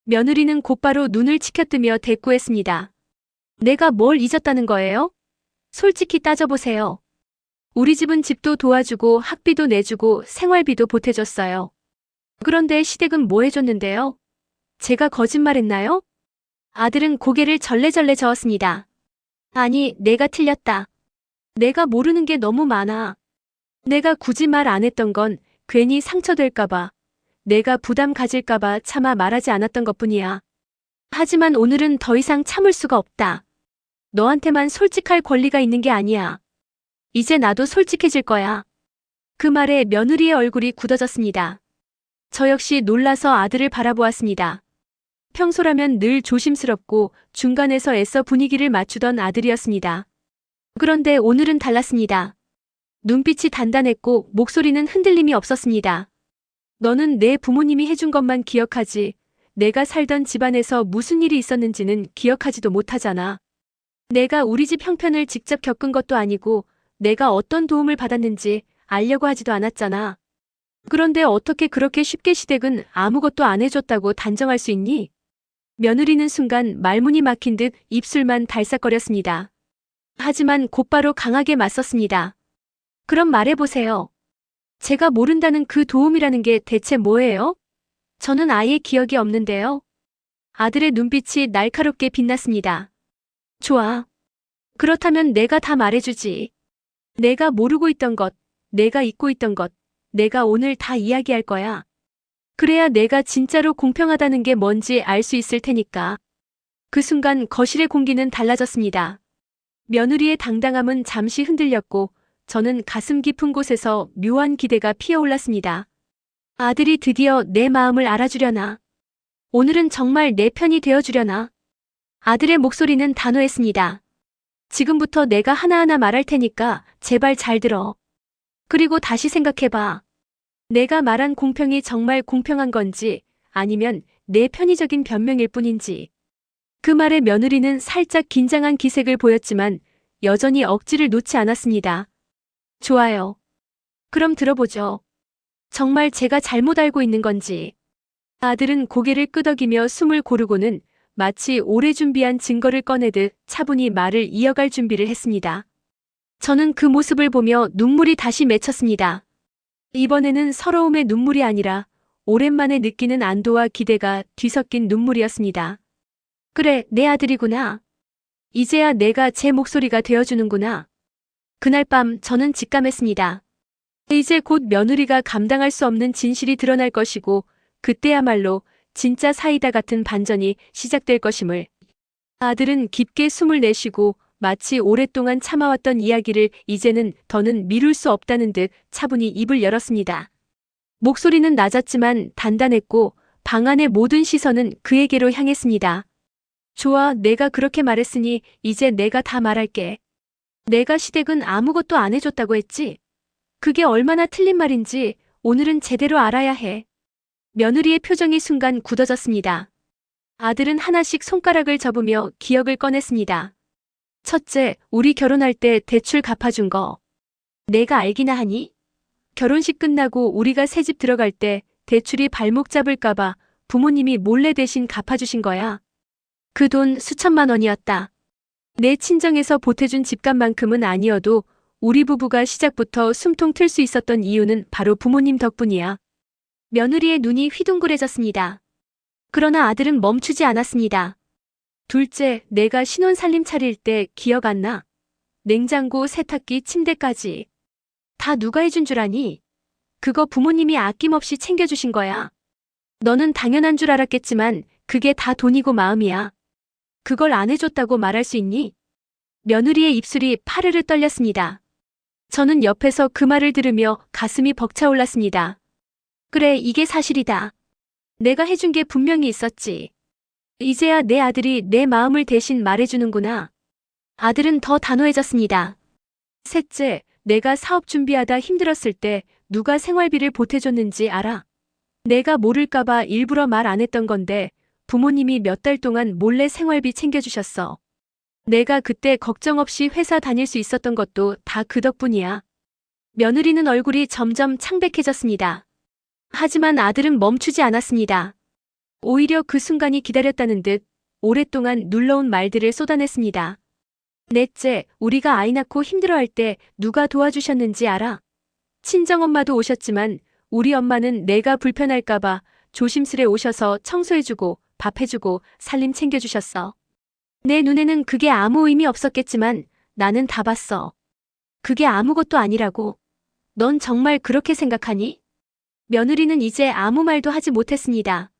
A: 며느리는 곧바로 눈을 치켜뜨며 대꾸했습니다. 내가 뭘 잊었다는 거예요? 솔직히 따져보세요. 우리 집은 집도 도와주고 학비도 내주고 생활비도 보태줬어요. 그런데 시댁은 뭐 해줬는데요? 제가 거짓말했나요? 아들은 고개를 절레절레 저었습니다. 아니, 내가 틀렸다. 내가 모르는 게 너무 많아. 내가 굳이 말 안 했던 건 괜히 상처될까봐, 내가 부담 가질까봐 차마 말하지 않았던 것뿐이야. 하지만 오늘은 더 이상 참을 수가 없다. 너한테만 솔직할 권리가 있는 게 아니야. 이제 나도 솔직해질 거야. 그 말에 며느리의 얼굴이 굳어졌습니다. 저 역시 놀라서 아들을 바라보았습니다. 평소라면 늘 조심스럽고 중간에서 애써 분위기를 맞추던 아들이었습니다. 그런데 오늘은 달랐습니다. 눈빛이 단단했고 목소리는 흔들림이 없었습니다. 너는 내 부모님이 해준 것만 기억하지, 내가 살던 집안에서 무슨 일이 있었는지는 기억하지도 못하잖아. 내가 우리 집 형편을 직접 겪은 것도 아니고 내가 어떤 도움을 받았는지 알려고 하지도 않았잖아. 그런데 어떻게 그렇게 쉽게 시댁은 아무것도 안 해줬다고 단정할 수 있니? 며느리는 순간 말문이 막힌 듯 입술만 달싹거렸습니다. 하지만 곧바로 강하게 맞섰습니다. 그럼 말해보세요. 제가 모른다는 그 도움이라는 게 대체 뭐예요? 저는 아예 기억이 없는데요. 아들의 눈빛이 날카롭게 빛났습니다. 좋아. 그렇다면 내가 다 말해주지. 내가 모르고 있던 것, 내가 잊고 있던 것, 내가 오늘 다 이야기할 거야. 그래야 내가 진짜로 공평하다는 게 뭔지 알 수 있을 테니까. 그 순간 거실의 공기는 달라졌습니다. 며느리의 당당함은 잠시 흔들렸고 저는 가슴 깊은 곳에서 묘한 기대가 피어올랐습니다. 아들이 드디어 내 마음을 알아주려나? 오늘은 정말 내 편이 되어주려나? 아들의 목소리는 단호했습니다. 지금부터 내가 하나하나 말할 테니까 제발 잘 들어. 그리고 다시 생각해봐. 내가 말한 공평이 정말 공평한 건지 아니면 내 편의적인 변명일 뿐인지. 그 말에 며느리는 살짝 긴장한 기색을 보였지만 여전히 억지를 놓지 않았습니다. 좋아요. 그럼 들어보죠. 정말 제가 잘못 알고 있는 건지. 아들은 고개를 끄덕이며 숨을 고르고는 마치 오래 준비한 증거를 꺼내듯 차분히 말을 이어갈 준비를 했습니다. 저는 그 모습을 보며 눈물이 다시 맺혔습니다. 이번에는 서러움의 눈물이 아니라 오랜만에 느끼는 안도와 기대가 뒤섞인 눈물이었습니다. 그래, 내 아들이구나. 이제야 내가 제 목소리가 되어주는구나. 그날 밤 저는 직감했습니다. 이제 곧 며느리가 감당할 수 없는 진실이 드러날 것이고 그때야말로 진짜 사이다 같은 반전이 시작될 것임을. 아들은 깊게 숨을 내쉬고 마치 오랫동안 참아왔던 이야기를 이제는 더는 미룰 수 없다는 듯 차분히 입을 열었습니다. 목소리는 낮았지만 단단했고 방 안의 모든 시선은 그에게로 향했습니다. 좋아, 내가 그렇게 말했으니 이제 내가 다 말할게. 내가 시댁은 아무것도 안 해줬다고 했지? 그게 얼마나 틀린 말인지 오늘은 제대로 알아야 해. 며느리의 표정이 순간 굳어졌습니다. 아들은 하나씩 손가락을 접으며 기억을 꺼냈습니다. 첫째, 우리 결혼할 때 대출 갚아준 거. 내가 알기나 하니? 결혼식 끝나고 우리가 새집 들어갈 때 대출이 발목 잡을까봐 부모님이 몰래 대신 갚아주신 거야. 그 돈 수천만 원이었다. 내 친정에서 보태준 집값만큼은 아니어도 우리 부부가 시작부터 숨통 틀 수 있었던 이유는 바로 부모님 덕분이야. 며느리의 눈이 휘둥그레졌습니다. 그러나 아들은 멈추지 않았습니다. 둘째, 내가 신혼 살림 차릴 때 기억 안 나? 냉장고, 세탁기, 침대까지. 다 누가 해준 줄 아니? 그거 부모님이 아낌없이 챙겨주신 거야. 너는 당연한 줄 알았겠지만 그게 다 돈이고 마음이야. 그걸 안 해줬다고 말할 수 있니? 며느리의 입술이 파르르 떨렸습니다. 저는 옆에서 그 말을 들으며 가슴이 벅차올랐습니다. 그래, 이게 사실이다. 내가 해준 게 분명히 있었지. 이제야 내 아들이 내 마음을 대신 말해주는구나. 아들은 더 단호해졌습니다. 셋째, 내가 사업 준비하다 힘들었을 때 누가 생활비를 보태줬는지 알아? 내가 모를까봐 일부러 말 안 했던 건데 부모님이 몇 달 동안 몰래 생활비 챙겨주셨어. 내가 그때 걱정 없이 회사 다닐 수 있었던 것도 다 그 덕분이야. 며느리는 얼굴이 점점 창백해졌습니다. 하지만 아들은 멈추지 않았습니다. 오히려 그 순간이 기다렸다는 듯 오랫동안 눌러온 말들을 쏟아냈습니다. 넷째, 우리가 아이 낳고 힘들어할 때 누가 도와주셨는지 알아? 친정엄마도 오셨지만 우리 엄마는 내가 불편할까봐 조심스레 오셔서 청소해주고 밥해주고 살림 챙겨주셨어. 내 눈에는 그게 아무 의미 없었겠지만 나는 다 봤어. 그게 아무것도 아니라고. 넌 정말 그렇게 생각하니? 며느리는 이제 아무 말도 하지 못했습니다.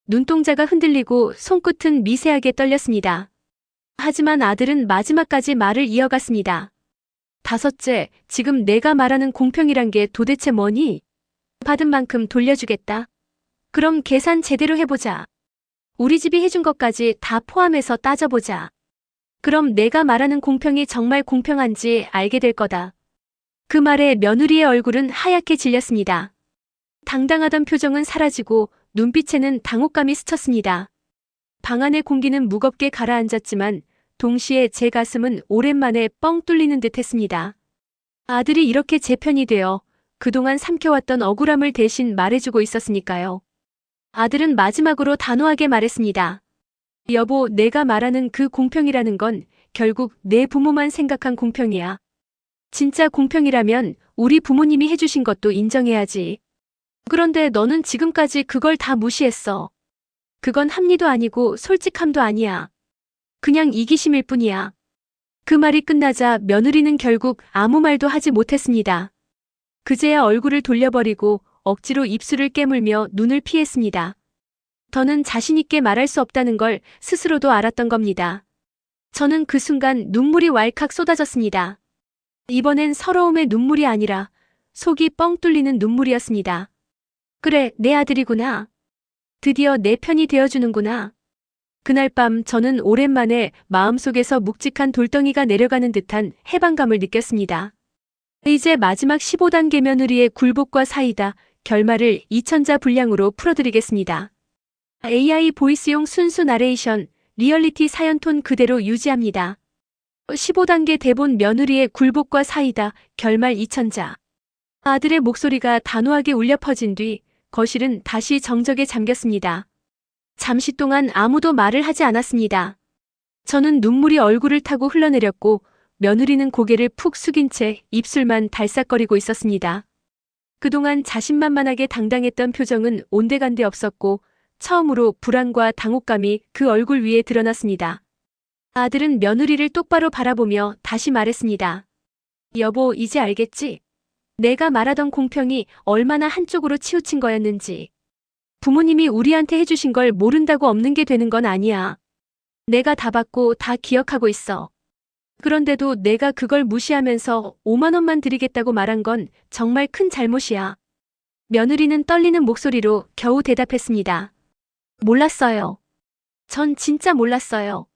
A: 눈동자가 흔들리고 손끝은 미세하게 떨렸습니다. 하지만 아들은 마지막까지 말을 이어갔습니다. 다섯째, 지금 내가 말하는 공평이란 게 도대체 뭐니? 받은 만큼 돌려주겠다. 그럼 계산 제대로 해보자. 우리 집이 해준 것까지 다 포함해서 따져보자. 그럼 내가 말하는 공평이 정말 공평한지 알게 될 거다. 그 말에 며느리의 얼굴은 하얗게 질렸습니다. 당당하던 표정은 사라지고 눈빛에는 당혹감이 스쳤습니다. 방 안의 공기는 무겁게 가라앉았지만 동시에 제 가슴은 오랜만에 뻥 뚫리는 듯 했습니다. 아들이 이렇게 제 편이 되어 그동안 삼켜왔던 억울함을 대신 말해주고 있었으니까요. 아들은 마지막으로 단호하게 말했습니다. 여보, 내가 말하는 그 공평이라는 건 결국 내 부모만 생각한 공평이야. 진짜 공평이라면 우리 부모님이 해주신 것도 인정해야지. 그런데 너는 지금까지 그걸 다 무시했어. 그건 합리도 아니고 솔직함도 아니야. 그냥 이기심일 뿐이야. 그 말이 끝나자 며느리는 결국 아무 말도 하지 못했습니다. 그제야 얼굴을 돌려버리고 억지로 입술을 깨물며 눈을 피했습니다. 더는 자신 있게 말할 수 없다는 걸 스스로도 알았던 겁니다. 저는 그 순간 눈물이 왈칵 쏟아졌습니다. 이번엔 서러움의 눈물이 아니라 속이 뻥 뚫리는 눈물이었습니다. 그래, 내 아들이구나. 드디어 내 편이 되어주는구나. 그날 밤 저는 오랜만에 마음속에서 묵직한 돌덩이가 내려가는 듯한 해방감을 느꼈습니다. 이제 마지막 15단계 며느리의 굴복과 사이다 결말을 2000자 분량으로 풀어드리겠습니다. AI 보이스용 순수 나레이션, 리얼리티 사연 톤 그대로 유지합니다. 15단계 대본 며느리의 굴복과 사이다 결말 2000자. 아들의 목소리가 단호하게 울려 퍼진 뒤 거실은 다시 정적에 잠겼습니다. 잠시 동안 아무도 말을 하지 않았습니다. 저는 눈물이 얼굴을 타고 흘러내렸고 며느리는 고개를 푹 숙인 채 입술만 달싹거리고 있었습니다. 그동안 자신만만하게 당당했던 표정은 온데간데 없었고 처음으로 불안과 당혹감이 그 얼굴 위에 드러났습니다. 아들은 며느리를 똑바로 바라보며 다시 말했습니다. 여보, 이제 알겠지? 내가 말하던 공평이 얼마나 한쪽으로 치우친 거였는지. 부모님이 우리한테 해주신 걸 모른다고 없는 게 되는 건 아니야. 내가 다 받고 다 기억하고 있어. 그런데도 내가 그걸 무시하면서 5만 원만 드리겠다고 말한 건 정말 큰 잘못이야. 며느리는 떨리는 목소리로 겨우 대답했습니다. 몰랐어요. 전 진짜 몰랐어요.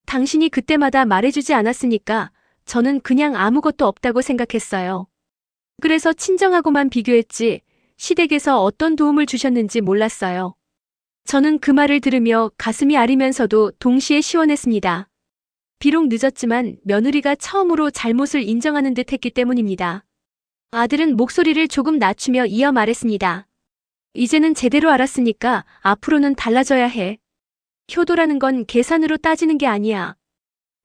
A: 당신이 그때마다 말해주지 않았으니까 저는 그냥 아무것도 없다고 생각했어요. 그래서 친정하고만 비교했지 시댁에서 어떤 도움을 주셨는지 몰랐어요. 저는 그 말을 들으며 가슴이 아리면서도 동시에 시원했습니다. 비록 늦었지만 며느리가 처음으로 잘못을 인정하는 듯 했기 때문입니다. 아들은 목소리를 조금 낮추며 이어 말했습니다. 이제는 제대로 알았으니까 앞으로는 달라져야 해. 효도라는 건 계산으로 따지는 게 아니야.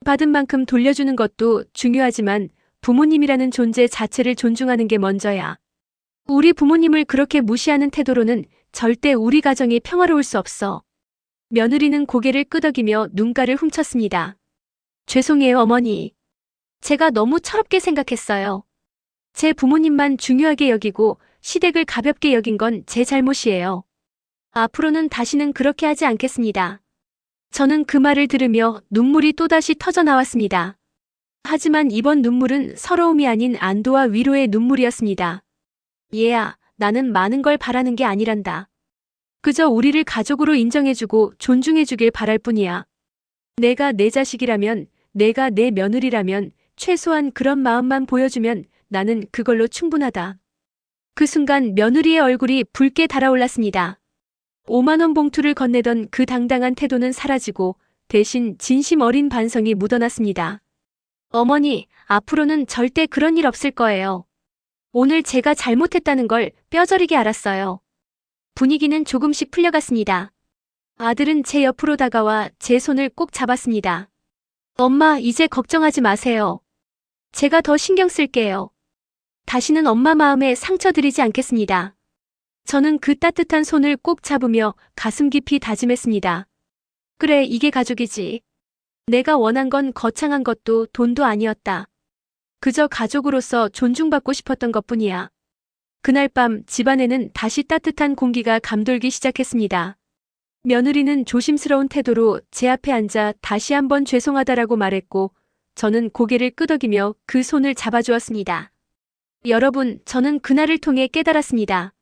A: 받은 만큼 돌려주는 것도 중요하지만 부모님이라는 존재 자체를 존중하는 게 먼저야. 우리 부모님을 그렇게 무시하는 태도로는 절대 우리 가정이 평화로울 수 없어. 며느리는 고개를 끄덕이며 눈가를 훔쳤습니다. 죄송해요, 어머니. 제가 너무 철없게 생각했어요. 제 부모님만 중요하게 여기고 시댁을 가볍게 여긴 건 제 잘못이에요. 앞으로는 다시는 그렇게 하지 않겠습니다. 저는 그 말을 들으며 눈물이 또다시 터져 나왔습니다. 하지만 이번 눈물은 서러움이 아닌 안도와 위로의 눈물이었습니다. 얘야, 나는 많은 걸 바라는 게 아니란다. 그저 우리를 가족으로 인정해주고 존중해주길 바랄 뿐이야. 내가 내 자식이라면, 내가 내 며느리라면 최소한 그런 마음만 보여주면 나는 그걸로 충분하다. 그 순간 며느리의 얼굴이 붉게 달아올랐습니다. 5만 원 봉투를 건네던 그 당당한 태도는 사라지고 대신 진심 어린 반성이 묻어났습니다. 어머니, 앞으로는 절대 그런 일 없을 거예요. 오늘 제가 잘못했다는 걸 뼈저리게 알았어요. 분위기는 조금씩 풀려갔습니다. 아들은 제 옆으로 다가와 제 손을 꼭 잡았습니다. 엄마, 이제 걱정하지 마세요. 제가 더 신경 쓸게요. 다시는 엄마 마음에 상처 드리지 않겠습니다. 저는 그 따뜻한 손을 꼭 잡으며 가슴 깊이 다짐했습니다. 그래, 이게 가족이지. 내가 원한 건 거창한 것도 돈도 아니었다. 그저 가족으로서 존중받고 싶었던 것뿐이야. 그날 밤 집안에는 다시 따뜻한 공기가 감돌기 시작했습니다. 며느리는 조심스러운 태도로 제 앞에 앉아 다시 한번 죄송하다라고 말했고 저는 고개를 끄덕이며 그 손을 잡아주었습니다. 여러분, 저는 그날을 통해 깨달았습니다.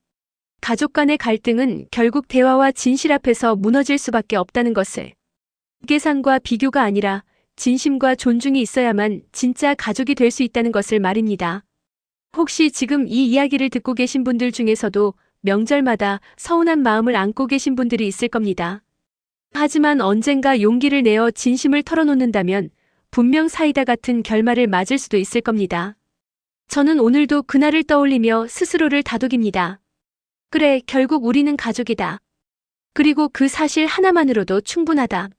A: 가족 간의 갈등은 결국 대화와 진실 앞에서 무너질 수밖에 없다는 것을. 계산과 비교가 아니라 진심과 존중이 있어야만 진짜 가족이 될 수 있다는 것을 말입니다. 혹시 지금 이 이야기를 듣고 계신 분들 중에서도 명절마다 서운한 마음을 안고 계신 분들이 있을 겁니다. 하지만 언젠가 용기를 내어 진심을 털어놓는다면 분명 사이다 같은 결말을 맞을 수도 있을 겁니다. 저는 오늘도 그날을 떠올리며 스스로를 다독입니다. 그래, 결국 우리는 가족이다. 그리고 그 사실 하나만으로도 충분하다.